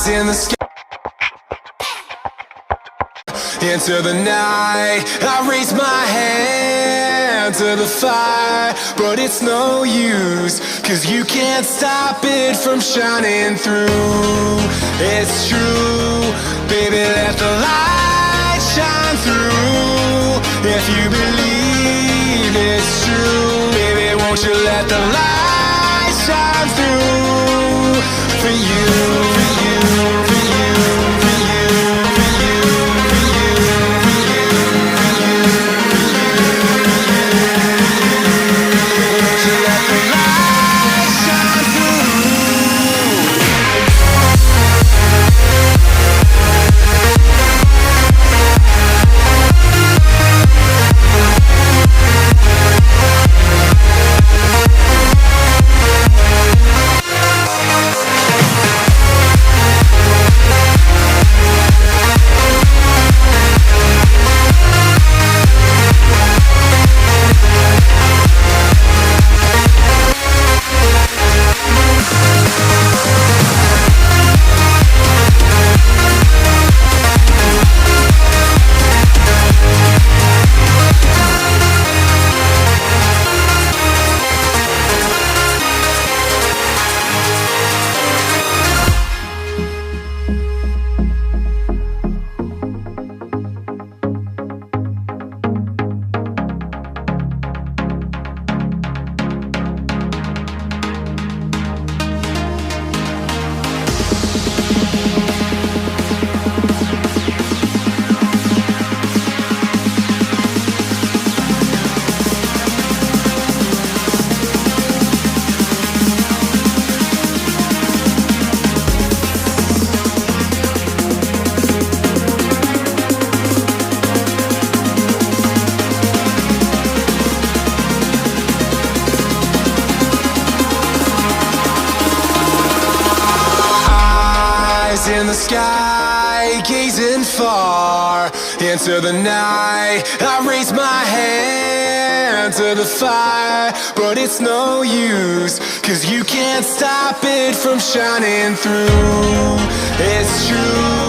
in the sky. Into the night, I raise my hand to the fire, but it's no use, 'cause you can't stop it from shining through. It's true, baby, let the light shine through. If you believe it's true, baby, won't you let the light shine through for you, for you, for you, for you, for you, for you, for you, for you, won't you let the light shine through? In the sky, gazing far into the night, I raise my hand to the fire, but it's no use, 'cause you can't stop it from shining through. It's true,